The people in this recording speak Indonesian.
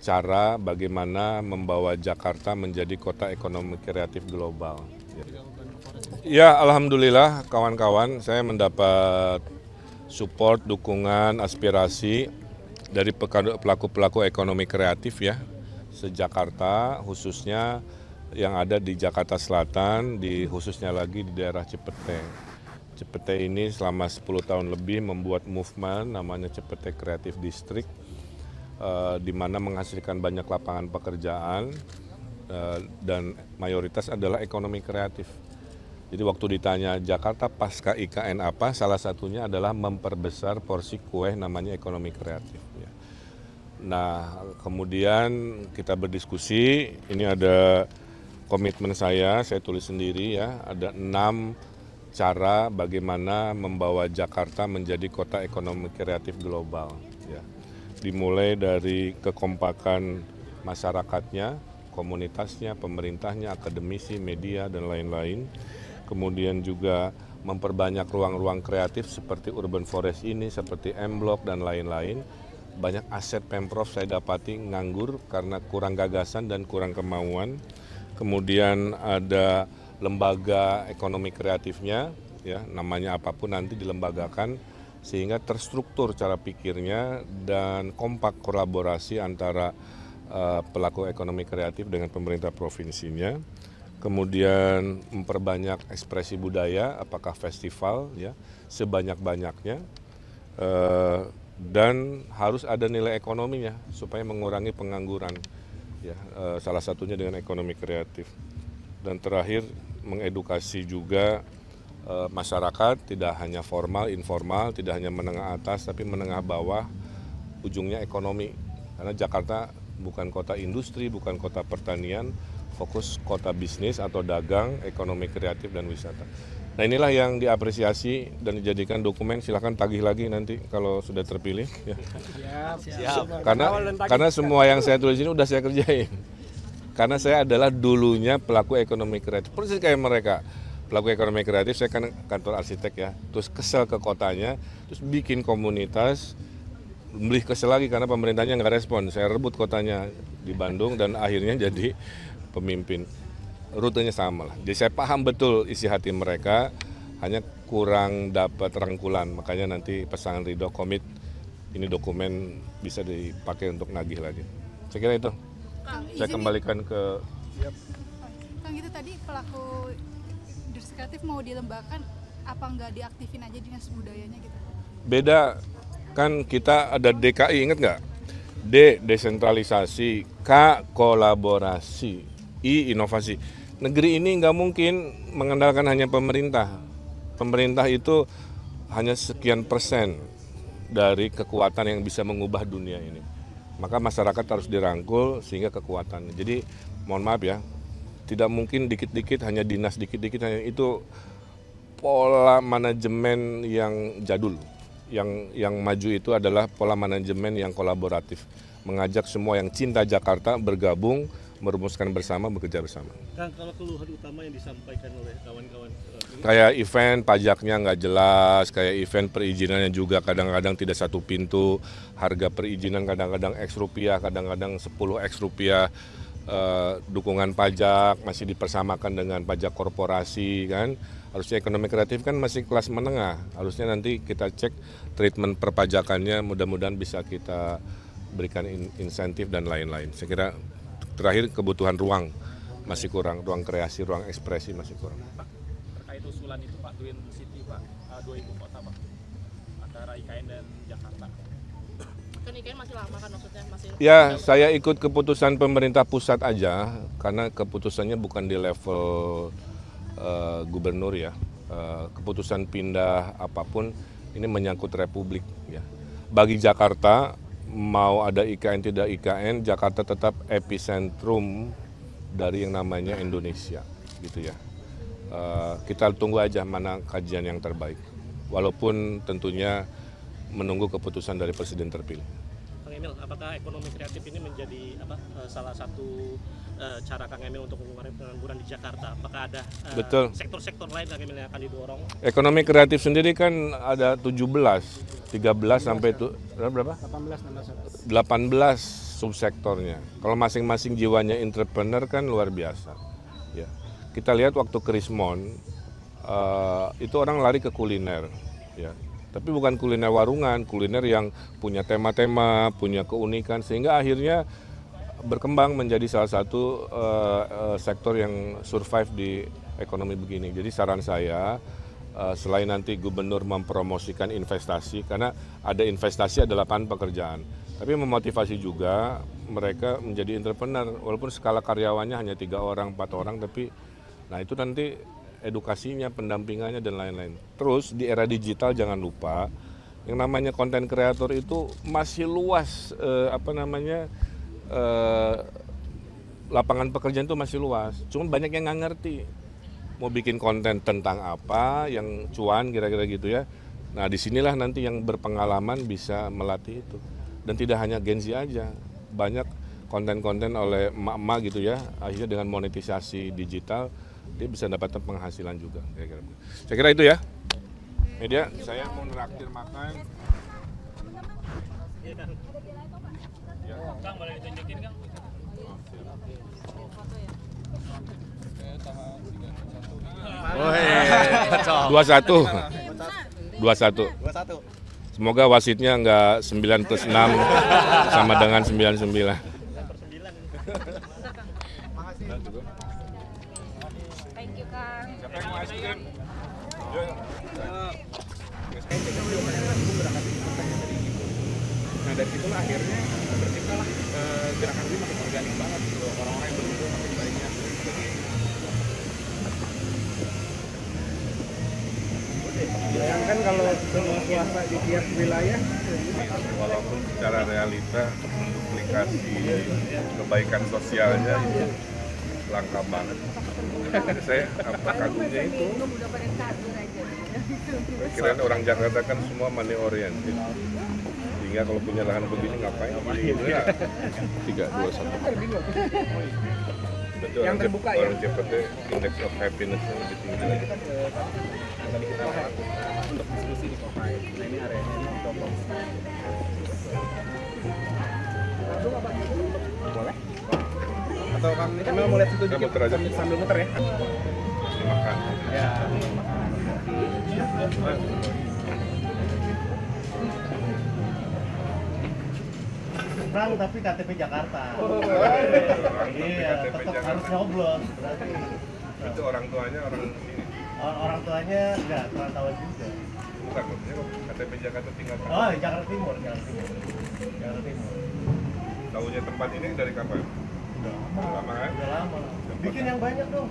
cara bagaimana membawa Jakarta menjadi kota ekonomi kreatif global. Ya, alhamdulillah kawan-kawan, saya mendapat support, dukungan, aspirasi dari pelaku-pelaku ekonomi kreatif ya, se-Jakarta khususnya yang ada di Jakarta Selatan, khususnya lagi di daerah Cipete. Cipete ini selama 10 tahun lebih membuat movement namanya Cipete Creative District, di mana menghasilkan banyak lapangan pekerjaan dan mayoritas adalah ekonomi kreatif. Jadi waktu ditanya Jakarta pasca IKN apa, salah satunya adalah memperbesar porsi kue namanya ekonomi kreatif. Nah, kemudian kita berdiskusi, ini ada komitmen saya tulis sendiri ya, ada 6 cara bagaimana membawa Jakarta menjadi kota ekonomi kreatif global. Ya. Dimulai dari kekompakan masyarakatnya, komunitasnya, pemerintahnya, akademisi, media, dan lain-lain. Kemudian juga memperbanyak ruang-ruang kreatif seperti urban forest ini, seperti M-Block dan lain-lain. Banyak aset Pemprov saya dapati nganggur karena kurang gagasan dan kurang kemauan. Kemudian ada lembaga ekonomi kreatifnya, ya namanya apapun nanti dilembagakan sehingga terstruktur cara pikirnya dan kompak kolaborasi antara pelaku ekonomi kreatif dengan pemerintah provinsinya. Kemudian memperbanyak ekspresi budaya, apakah festival ya sebanyak-banyaknya, dan harus ada nilai ekonominya supaya mengurangi pengangguran, ya salah satunya dengan ekonomi kreatif. Dan terakhir mengedukasi juga masyarakat, tidak hanya formal, informal, tidak hanya menengah atas, tapi menengah bawah, ujungnya ekonomi. Karena Jakarta bukan kota industri, bukan kota pertanian, fokus kota bisnis atau dagang, ekonomi kreatif dan wisata. Nah inilah yang diapresiasi dan dijadikan dokumen, silahkan tagih lagi nanti kalau sudah terpilih. Ya. Siap. Karena semua yang saya tulis ini udah saya kerjain. Karena saya adalah dulunya pelaku ekonomi kreatif, persis kayak mereka. Pelaku ekonomi kreatif, saya kan kantor arsitek ya, terus kesel ke kotanya, terus bikin komunitas, beli kesel lagi karena pemerintahnya nggak respon. Saya rebut kotanya di Bandung dan akhirnya jadi pemimpin. Rutenya sama lah. Jadi saya paham betul isi hati mereka, hanya kurang dapat rangkulan. Makanya nanti pasangan Ridho komit ini dokumen bisa dipakai untuk nagih lagi. Saya kira itu. Kang, saya kembalikan ke. Kang, itu tadi pelaku industri kreatif mau dilembagakan, apa nggak diaktifin aja dinas budayanya gitu? Beda, kan kita ada DKI, ingat nggak? D, desentralisasi, K, kolaborasi, I, inovasi. Negeri ini nggak mungkin mengandalkan hanya pemerintah. Pemerintah itu hanya sekian persen dari kekuatan yang bisa mengubah dunia ini. Maka masyarakat harus dirangkul sehingga kekuatan. Jadi mohon maaf ya, tidak mungkin dikit-dikit hanya dinas, dikit-dikit hanya itu pola manajemen yang jadul. Yang maju itu adalah pola manajemen yang kolaboratif. Mengajak semua yang cinta Jakarta bergabung, merumuskan bersama, bekerja bersama. Kang, kalau keluhan utama yang disampaikan oleh kawan-kawan kayak event pajaknya nggak jelas, kayak event perizinannya juga kadang-kadang tidak satu pintu, harga perizinan kadang-kadang X rupiah, kadang-kadang 10 X rupiah, dukungan pajak masih dipersamakan dengan pajak korporasi kan. Harusnya ekonomi kreatif kan masih kelas menengah, harusnya nanti kita cek treatment perpajakannya, mudah-mudahan bisa kita berikan insentif dan lain-lain. Saya kira terakhir kebutuhan ruang masih kurang, ruang kreasi, ruang ekspresi masih kurang. Pak, terkait usulan itu Pak, Twin City Pak, 2 ibu kota Pak, antara IKN dan Jakarta. Kan IKN masih lama kan maksudnya? Ya, saya ikut keputusan pemerintah pusat aja, karena keputusannya bukan di level gubernur ya. Keputusan pindah apapun ini menyangkut republik ya. Bagi Jakarta, mau ada IKN tidak IKN, Jakarta tetap epicentrum dari yang namanya Indonesia, gitu ya. Kita tunggu aja mana kajian yang terbaik, walaupun tentunya menunggu keputusan dari Presiden terpilih. Kang Emil, apakah ekonomi kreatif ini menjadi salah satu cara Kang Emil untuk mengurangi pengangguran di Jakarta? Apakah ada sektor-sektor lain Kang Emil yang akan didorong? Ekonomi kreatif sendiri kan ada 13 sampai berapa? 18 subsektornya. Kalau masing-masing jiwanya entrepreneur kan luar biasa. Ya. Kita lihat waktu Krismon, itu orang lari ke kuliner. Ya. Tapi bukan kuliner warungan, kuliner yang punya tema-tema, punya keunikan, sehingga akhirnya berkembang menjadi salah satu sektor yang survive di ekonomi begini. Jadi saran saya, selain nanti gubernur mempromosikan investasi, karena ada investasi ada lapangan pekerjaan, tapi memotivasi juga mereka menjadi entrepreneur, walaupun skala karyawannya hanya 3 orang, 4 orang, tapi nah itu nanti edukasinya, pendampingannya dan lain-lain. Terus di era digital jangan lupa yang namanya konten kreator itu masih luas, lapangan pekerjaan itu masih luas. Cuma banyak yang nggak ngerti mau bikin konten tentang apa yang cuan kira-kira gitu ya. Nah disinilah nanti yang berpengalaman bisa melatih itu. Dan tidak hanya Gen Z aja, banyak konten-konten oleh emak-emak gitu ya, akhirnya dengan monetisasi digital dia bisa dapatkan penghasilan juga. Saya kira itu ya. Media, saya mau neraktir makan. Kang, boleh ditunjukin Kang? 21. Semoga wasitnya nggak 9+6 sama dengan 99. Thank you, Kang. Siapa yang mau es krim? Nah dari situlah akhirnya terciptalah gerakan ini makin organik banget gitu, orang-orang yang berkumpul makin banyak. Bayangkan kalau semua swasta di tiap wilayah. Walaupun secara realita duplikasi kebaikan sosialnya itu langka banget. Saya kagumnya itu. Kira orang Jakarta kan semua money oriented. Sehingga kalau punya lahan begini ngapain? Ya, 3, 2, 1. Yang terbuka ya? Orang cepet deh, index of happiness-nya lebih tinggi lagi. Tadi kita lewat untuk diskusi di Kopai. Nah ini areanya ini ditopong. Boleh? Atau Kang Emil mau lihat situ dikit sambil muter ya? Makan. Ya. Perang tapi KTP Jakarta. Iya, tetap harus nyoblos. Berarti itu orang tuanya orang sini. orang tuanya enggak perantauan juga. Bukan, maksudnya KTP Jakarta tinggal. Oh, Jakarta Timur. Jakarta Timur. Tahunya tempat ini dari kapan? Udah Lama kan? lama. Bikin yang banyak dong.